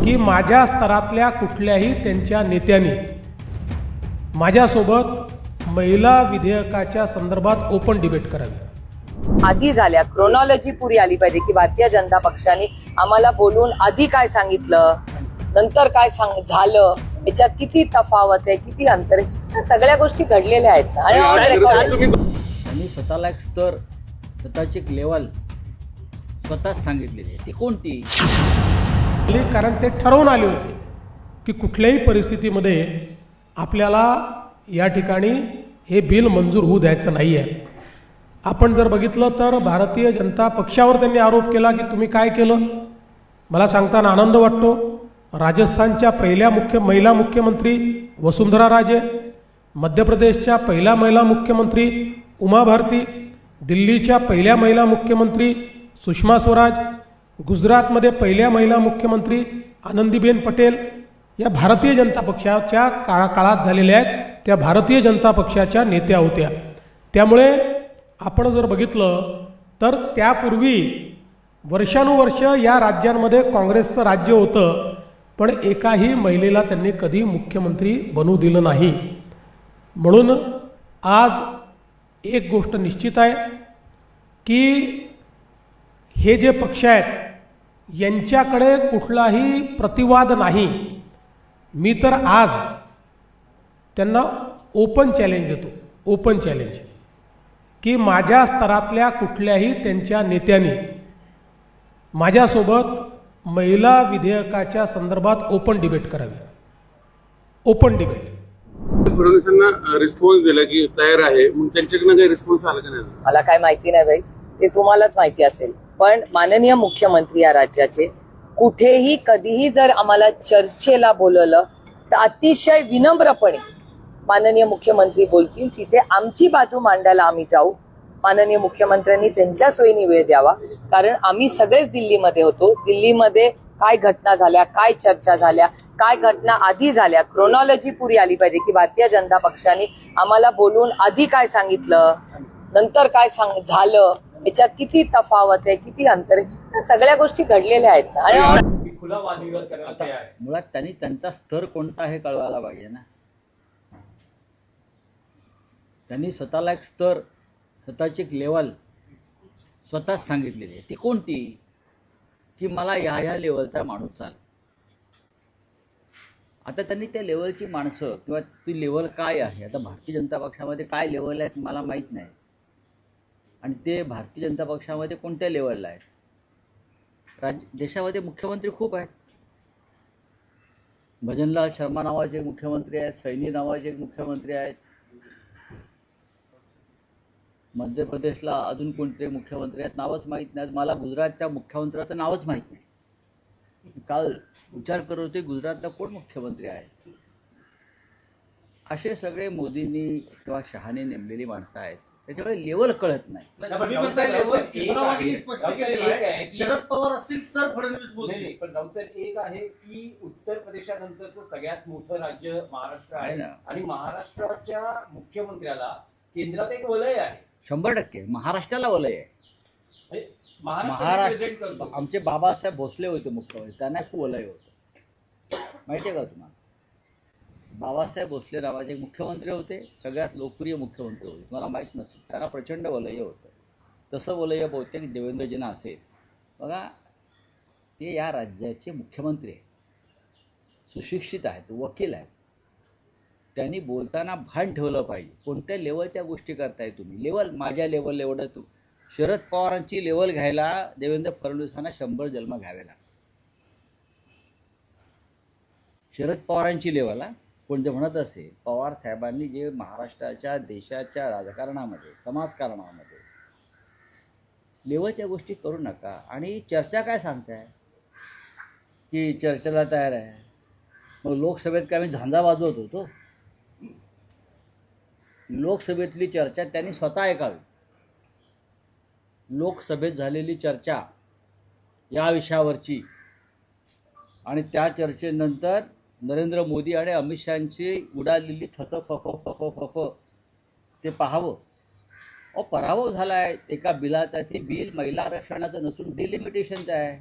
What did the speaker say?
की माझ्या स्तरातल्या कुठल्याही त्यांच्या नेत्यांनी माझ्यासोबत महिला विधेयकाच्या संदर्भात ओपन डिबेट करावी। आधी झाल्या क्रोनॉलॉजी पुरी आली पाहिजे की भारतीय जनता पक्षाने आम्हाला बोलून आधी काय सांगितलं, नंतर काय झालं, याच्यात किती तफावत आहे, किती अंतर आहे, या सगळ्या गोष्टी घडलेल्या आहेत आणि त्यांनी स्वतःला एक स्तर, स्वतःची एक लेवल स्वतःच सांगितलेली आहे। ती कोणती? कारण ते ठरवून आले होते की कुठल्याही परिस्थितीमध्ये आपल्याला या ठिकाणी हे बिल मंजूर होऊ द्यायचं नाही आहे। आपण जर बघितलं तर भारतीय जनता पक्षावर त्यांनी आरोप केला की तुम्ही काय केलं। मला सांगताना आनंद वाटतो, राजस्थानच्या पहिल्या महिला मुख्यमंत्री वसुंधरा राजे, मध्य प्रदेशच्या पहिल्या महिला मुख्यमंत्री उमा भारती, दिल्लीच्या पहिल्या महिला मुख्यमंत्री सुषमा स्वराज, गुजरातमध्ये पहिल्या महिला मुख्यमंत्री आनंदीबेन पटेल या भारतीय जनता पक्षाच्या काळात झालेल्या आहेत, त्या भारतीय जनता पक्षाच्या नेत्या होत्या। त्यामुळे आपण जर बघितलं तर त्यापूर्वी वर्षानुवर्ष या राज्यांमध्ये काँग्रेसचं राज्य होतं, पण एकाही महिलेला त्यांनी कधी मुख्यमंत्री बनवू दिलं नाही। म्हणून आज एक गोष्ट निश्चित आहे की हे जे पक्ष आहेत यांच्याकडे कुठलाही प्रतिवाद नाही। मी तर आज त्यांना ओपन चॅलेंज देतो, ओपन चॅलेंज, की माझ्या स्तरातल्या कुठल्याही त्यांच्या नेत्यांनी माझ्यासोबत महिला विधेयकाच्या संदर्भात ओपन डिबेट करावी। ओपन डिबेट फडणवीसांना रिस्पॉन्स दिला की तयार आहे, मग त्यांच्याकडनं काही रिस्पॉन्स आला का नाही? मला काय माहिती नाही बाई, ते तुम्हालाच माहिती असेल। पण माननीय मुख्यमंत्री या राज्याचे कुठेही कधीही जर आम्हाला चर्चेला बोलवलं तर अतिशय विनम्रपणे माननीय मुख्यमंत्री बोलतील, तिथे आमची बाजू मांडायला आम्ही जाऊ। माननीय मुख्यमंत्र्यांनी त्यांच्या सोयीने वेळ द्यावा, कारण आम्ही सगळेच दिल्लीमध्ये होतो। दिल्लीमध्ये काय घटना झाल्या, काय चर्चा झाल्या, काय घटना आधी झाल्या, क्रोनॉलॉजी पुरी आली पाहिजे की भारतीय जनता पक्षाने आम्हाला बोलून आधी काय सांगितलं, नंतर काय झालं, याच्यात किती तफावत आहे, किती अंतर आहे, या सगळ्या गोष्टी घडलेल्या आहेत आणि खुला वादविवाद करण्यात तयार आहे। मुळात त्यांनी त्यांचा स्तर कोणता हे कळवायला पाहिजे ना। त्यांनी स्वतःला एक स्तर, स्वतःची एक लेवल स्वतःच सांगितलेली आहे। ती कोणती? की मला ह्या लेवलचा माणूस चाल। आता त्यांनी त्या लेवलची माणसं किंवा ती लेवल काय आहे, आता भारतीय जनता पक्षामध्ये काय लेवल आहे मला माहीत नाही, आणि ते भारतीय जनता पक्षामध्ये कोणत्या लेवलला आहेत। देशामध्ये मुख्यमंत्री खूप आहेत। भजनलाल शर्मा नावाचे एक मुख्यमंत्री आहेत, सैनी नावाचे एक मुख्यमंत्री आहेत, मध्य प्रदेशला अजून कोणते मुख्यमंत्री आहेत नावच माहीत नाहीत मला। गुजरातच्या मुख्यमंत्र्याचं नावच माहीत नाही। काल विचार करत होते गुजरातला कोण मुख्यमंत्री आहे। असे सगळे मोदींनी किंवा शहाने नेमलेली माणसं आहेत, त्याच्यामुळे लेवल कळत नाही। शरद पवार असतील तर फडणवीस बोलतील, पण राऊतसाहेब एक आहे की उत्तर प्रदेशानंतरचं सगळ्यात मोठं राज्य महाराष्ट्र आहे आणि महाराष्ट्राच्या मुख्यमंत्र्याला केंद्रात एक वलय आहे। 100% महाराष्ट्राला वलय आहे। महाराष्ट्र आमचे बाबासाहेब भोसले होते मुख्यमंत्री, त्यांना खूप वलय होतं, माहिती आहे का तुम्हाला? बाबासाहेब भोसले नावाचे एक मुख्यमंत्री होते, सगळ्यात लोकप्रिय मुख्यमंत्री होते, मला माहीत नसेल, त्यांना प्रचंड वलय होतं। तसं वलय बहुतेक देवेंद्रजींना असेल। बघा, ते या राज्याचे मुख्यमंत्री आहेत, सुशिक्षित आहेत, वकील आहेत, त्यांनी बोलताना भान ठेवलं पाहिजे कोणत्या लेवलच्या गोष्टी करताय तुम्ही। लेवल माझ्या लेवल एवढं तू शरद पवारांची लेवल घ्यायला देवेंद्र फडणवीसांना 100 जन्म घ्यावे लागतात। शरद पवारांची लेवल कोण जर म्हणत असेल, पवार साहेबांनी जे महाराष्ट्राच्या देशाच्या राजकारणामध्ये समाजकारणामध्ये लेवलच्या गोष्टी करू नका। आणि चर्चा काय सांगताय की चर्चेला तयार आहे, मग लोकसभेत काय आम्ही झांजा वाजवत होतो? लोकसभेतली चर्चा त्यांनी स्वतः ऐकावी। लोकसभेत झालेली चर्चा या विषयावरची आणि त्या चर्चेनंतर नरेंद्र मोदी आणि अमित शहांची उडालेली फफ ते पाहावं। पराभव झाला आहे एका बिलाचा, ते बिल महिला आरक्षणाचं नसून डिलिमिटेशनचं आहे।